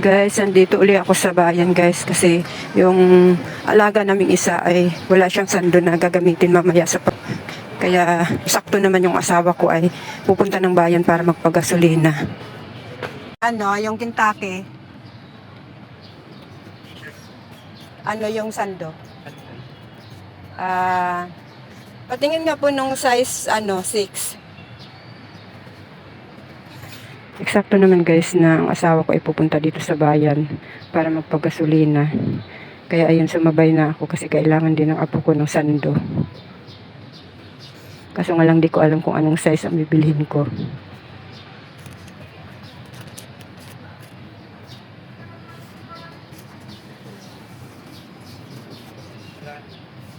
Guys, andito uli ako sa bayan guys kasi yung alaga naming isa ay wala siyang sando na gagamitin mamaya sa kaya sakto naman yung asawa ko ay pupunta ng bayan para magpagasolina. Ano, yung Kentucky? Ano yung sando? Patingin nga po nung size 6. Eksakto naman guys na ang asawa ko ay pupunta dito sa bayan para magpagasolina. Kaya ayun, sumabay na ako kasi kailangan din ng apo ko ng sando. Kaso nga lang di ko alam kung anong size ang bibilhin ko.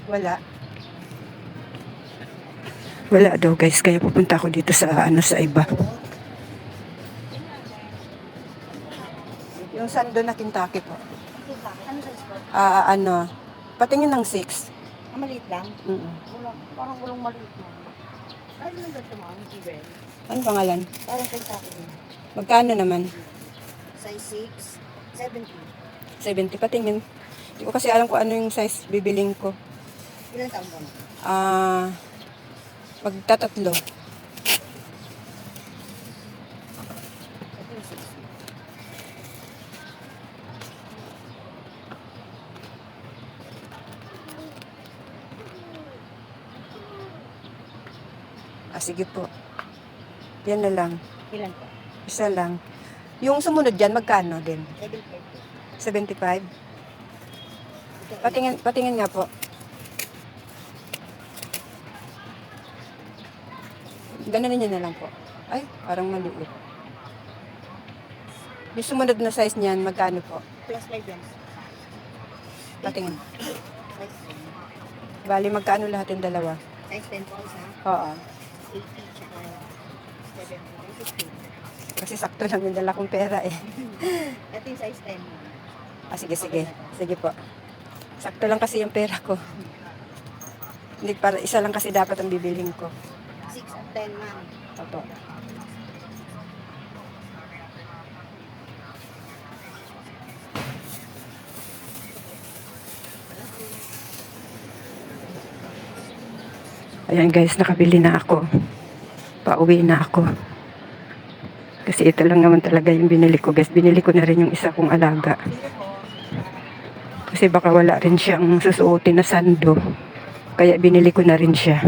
Wala daw guys, kaya pupunta ako dito sa sa iba. Yung sando na Kentucky po. Ano size po? Patingin ng 6. Maliit lang? Parang walang maliit lang. Ano naman ganito mo? Ang T-Bell? Ano pangalan? Parang kayo sa akin. Magkano naman? Size 6, 70. 70, patingin. Hindi ko kasi alam kung ano yung size bibiling ko. Ilan taon ba na? Magtatatlo. Ito yung 6. Sige po. Yan na lang. Ilan po? Isa lang. Yung sumunod dyan, magkano din? 75 po. 75? Patingin nga po. Gananin niya na lang po. Ay, parang maliit. Yung sumunod na size niyan, magkano po? Plus 5 yan. Patingin. Size Bali, magkano lahat yung dalawa? 10. Size 10 po isa. Oo. 80 tsaka 70. 50. Kasi sakto lang yung dala kong pera eh. Ito yung size 10. Sige. Sige po. Sakto lang kasi yung pera ko. Hindi, para isa lang kasi dapat ang bibilhin ko. 6 at 10 ma'am. Opo. Ayan guys, nakabili na ako. Pauwi na ako. Kasi ito lang naman talaga yung binili ko guys. Binili ko na rin yung isa kong alaga. Kasi baka wala rin siyang susuotin na sando. Kaya binili ko na rin siya.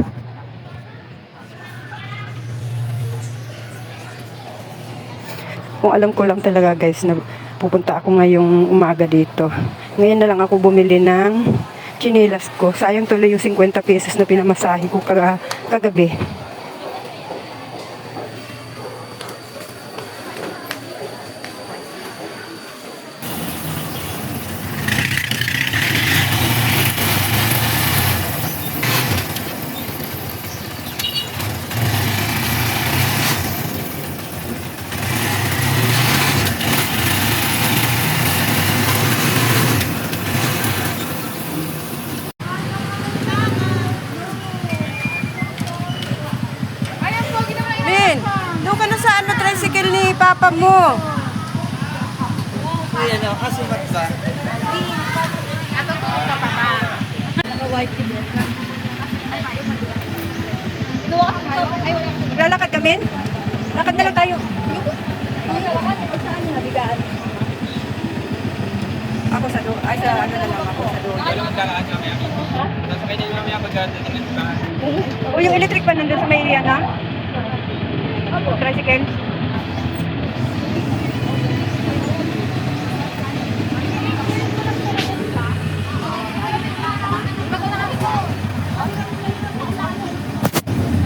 Kung alam ko lang talaga guys na pupunta ako ngayong umaga dito. Ngayon na lang ako bumili ng chinilas ko. Sayang tuloy yung 50 pesos na pinamasahe ko kagabi. Min, doon ka na sa tricycle ni Papa mo. Ayan o, kasumat ba? Maglalakad ka, Min? Lakad na lang tayo. Ako sa doon. Ay, sa ano na lang ako sa doon. Walang magkakaan kami. Tapos kanya namin yung pagkakatingin ba? O, yung electric pa nandun sa may area na? Tricycle?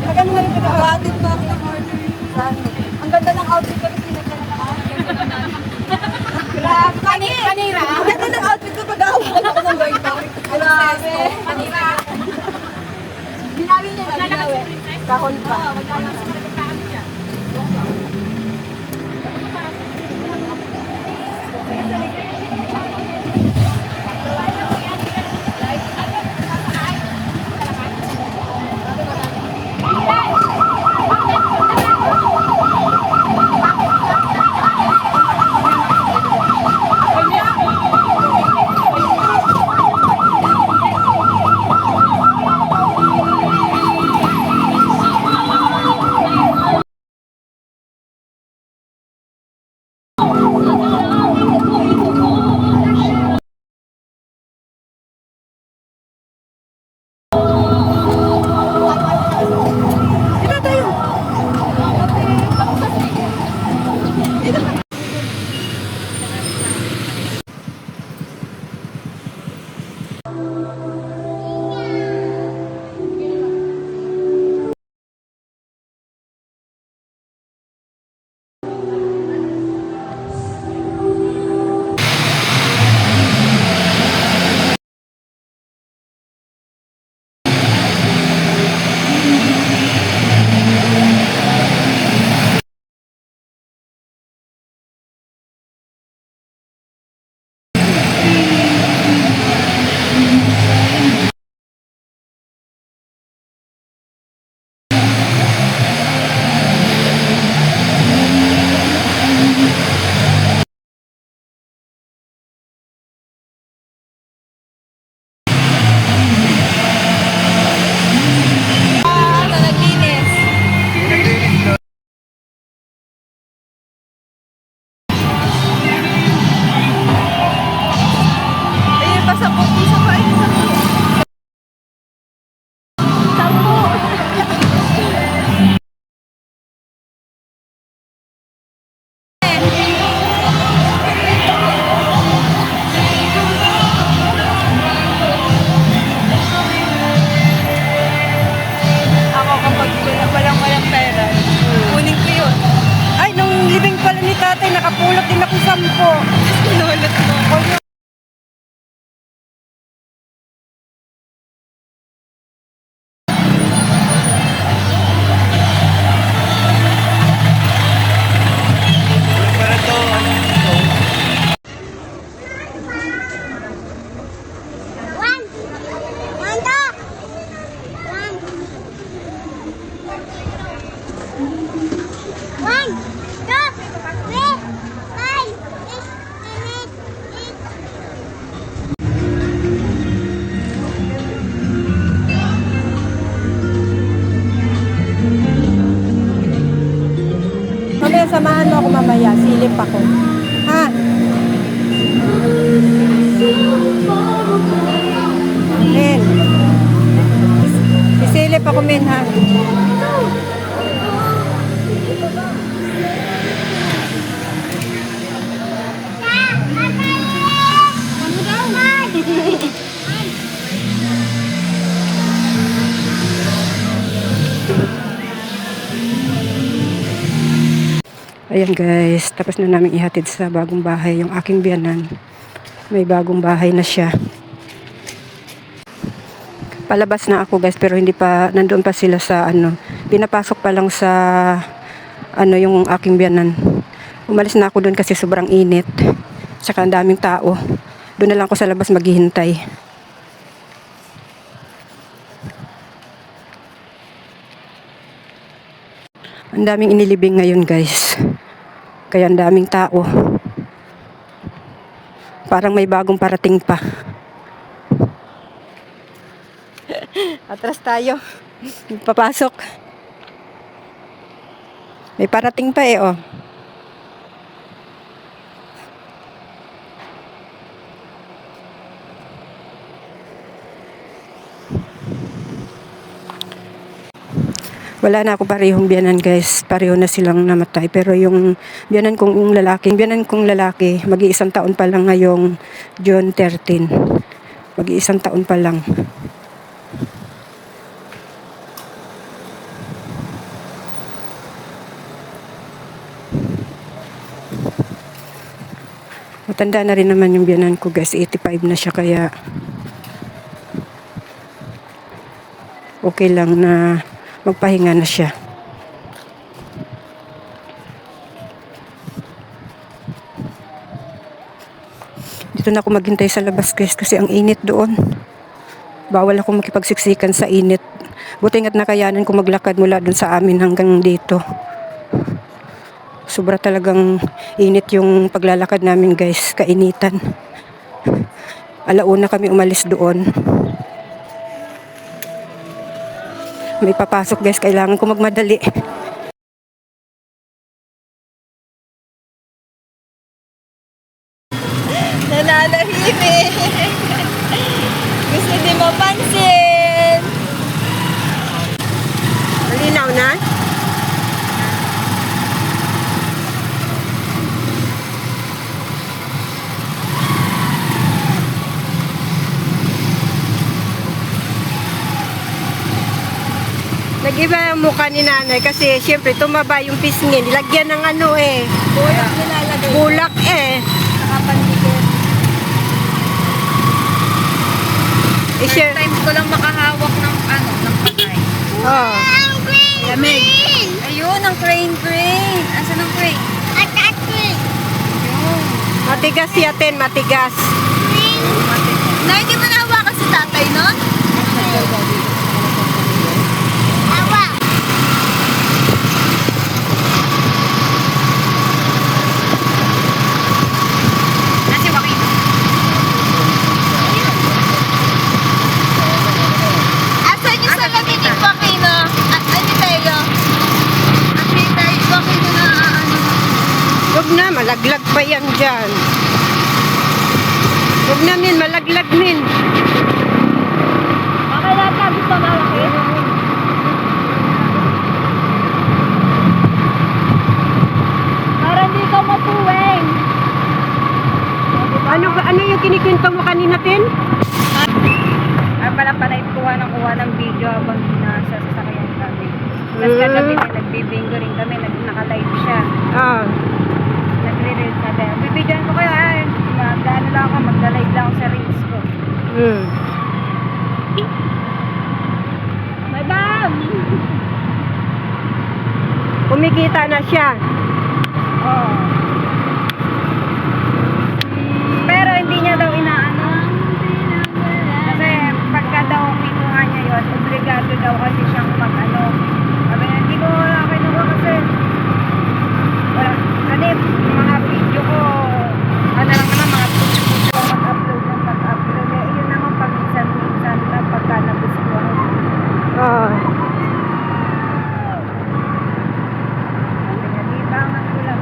Magkano nga rin pinaka-outfit pa ako ng order? Ang ganda ng outfit ko kasi grabe. Kanira. Ang ganda ng outfit ko pag-awa ako ng boyfriend. Grabe. Kanira. Binawi niya na. Binawi. Kahon pa. mo ako mamaya, silip ako. Ha? Men. Sisilip ako, men, ha? Ayan guys, tapos na namin ihatid sa bagong bahay yung aking biyanan. May bagong bahay na siya. Palabas na ako guys, pero hindi pa, nandoon pa sila sa pinapasok pa lang sa yung aking biyanan. Umalis na ako doon kasi sobrang init. Tsaka ang daming tao. Doon na lang ako sa labas maghihintay. Ang daming inilibing ngayon guys. Kaya ang daming tao. Parang may bagong parating pa. Atras tayo. Papasok. May parating pa oh. Wala na ako parehong biyanan guys. Pareho na silang namatay. Pero yung biyanan kong lalaki, mag-iisang taon pa lang ngayong June 13. Mag-iisang taon pa lang. Matanda na rin naman yung biyanan ko guys. 85 na siya kaya okay lang na magpahinga na siya. Dito na ako maghintay sa labas guys kasi ang init doon. Bawal ako makipagsiksikan sa init. Buti nga't nakayanan ko maglakad mula doon sa amin hanggang dito. Sobra talagang init yung paglalakad namin guys, kainitan. Alauna kami umalis doon. May papasok guys, kailangan ko magmadali. Nananahimik. Gusto di mapansin. Malinaw na? Nag-iba ang mukha ni nanay kasi siyempre tumaba yung pisngin. Nilagyan ng Bulak nilalagay. bulak Saka pandikit. Share. First time ko lang makahawak ng ng patay. Oh. Lamig. Ayun, ang crane. Asan ang crane? Ayun. Matigas yatin, matigas. Na, hindi mo nahawakan si tatay, no? Nasi Joaquin. Asan yung salamin ni Joaquin, no? Ano tayo? At may tayo Joaquin na Huwag na, malaglag pa yan dyan. Huwag na min, malaglag min. Okay lang ka, gusto malaki? Para hindi ka matuwing. Ano yung kinikwento mo kanina, Tin? Ay pala kuha ng video habang nasa sasakyan kami. Tapos kagabi na nagbibingo rin kami, naka-live siya. Ah. Nagre-reels na din. Bibidyoan ko kayo, mag-ano lang ako, magda-live lang ako sa reels ko. Madam! Kumikita na siya. Oo. Pero hindi niya daw inaano. Kasi pagka daw kinuha niya yun, obligado daw kasi siyang mag-ano. Sabi niya, hindi ko wala kinuha kasi wala. Ano yung mga video ko, ano lang naman, mga putyo-putyo mag-upload. Yun naman pag minsan na pagka nagustuhan. Ah. Sabi niya, di ba ang kulang?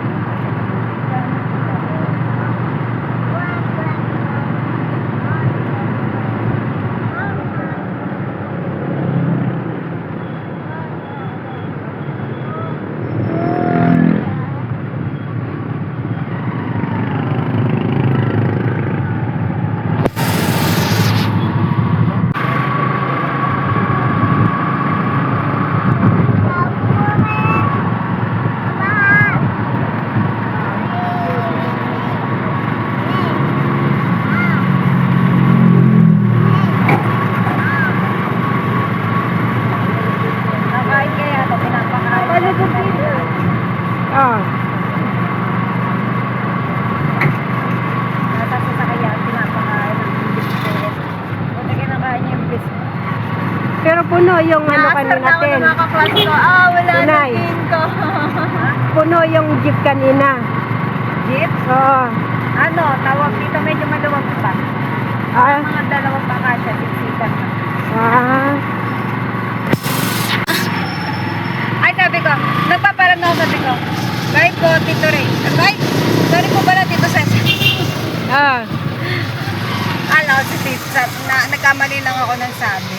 Pero puno yung ano kanina natin. Nakakaklas ko. Wala Tunay. na din ko. Puno yung jeep kanina. Jeep? Oo. Ano, tawag dito medyo maluwag pa. Ah. Mga dalawang pakasya, siksikan na. Ah. Ay, sabi ko, nagpaparam na ako, sabi ko. Bye po, Tito Ray. Bye. Sorry po pala, Tito Cesar. Ah. Alam, si Tito, nagkamali lang ako ng sabi.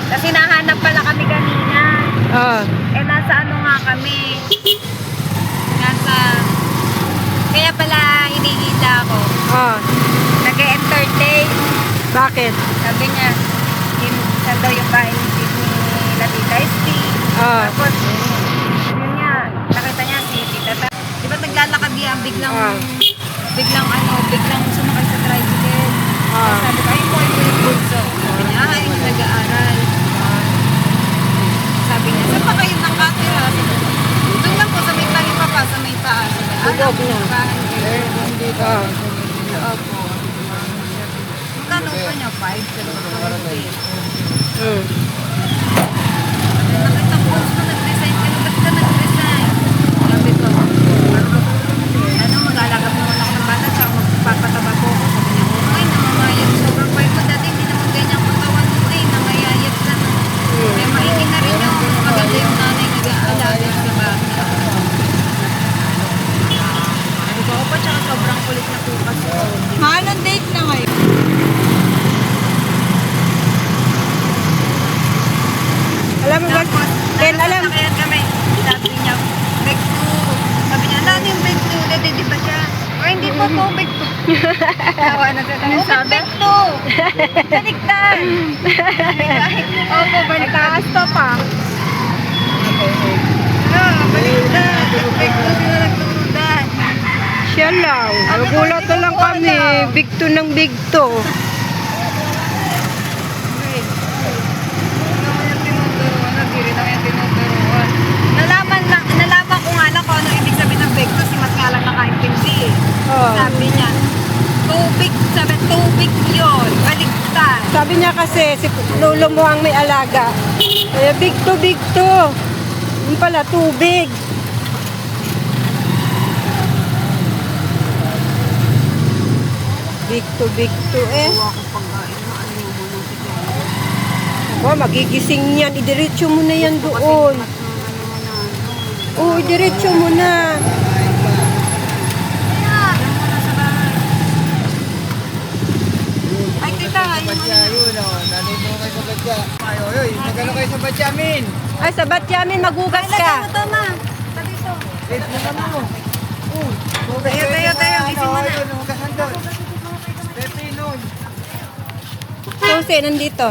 Kasi nahanap pala kami kanina. Ah. Eh, nasa ano nga kami? Nasa... Kaya pala hinihila ako. Ah. Nag-entertain. Bakit? Sabi niya, saan daw yung bahay ni Latita Steve. Ah. Tapos, yun nga, nakita niya si Tita. Di ba naglalakad yan, biglang sumakay sa tricycle. Ah. Sabi ko, ayun po yung bulso. Sabi niya, ayun yung nag-aaral. Sabi niya, saan pa kayo nakatira? Doon lang po, sa may talipa pa, sa may taas. Alam mo, bahay kayo. Ah. Opo. Magkano pa niya? 5? Pero Hmm. nakita ko, gusto nag-resign ka. Ba't ka nag-resign? Sabi ko, ano, mag-alagap naman ako ng bata, tsaka magpapataba ko ako. Sabi niya, okay, namamayat. Sobrang pwede ko dati, hindi naman ganyan katawan mo eh, nangayayat na. Kaya maingin na rin yung maganda yung nanay nag-aalaga sa bata. Sabi ko, pa, tsaka sobrang kulit na po kasi. Mahal ang date na ngayon. Alam mo ba? Ken, alam. Kaya kami, sabi niya, big two. Sabi niya, ano yung big two? Di ba siya? Ay, hindi po po, big two. Tawa na siya. Oh, big two. Baligtad. Opo, baligtad. Nagtaas pa. Baligtad. Big two sila nagtutudan. Siya lang. Nagulat na lang kami. Big two ng big two. Nalaman ko nga lang kung ano ibig sabihin ng big two, si Mat nga lang nakaintindi eh. Oh. Sabi niya, tubig yun, baligtad. Sabi niya kasi, si lolo mo ang may alaga. Kaya big two. Yung pala, tubig. Big two eh. Oh, magigising yan. Idiretso mo na yan doon. Oo, idiretso mo na. Ay, tita, yung Magkano kayo sa Batyamin? Ay, sa Batyamin, magugas ka. tama. Sabi so. Tayo, gising mo na. Hugasan doon. Pepino. Susi, nandito.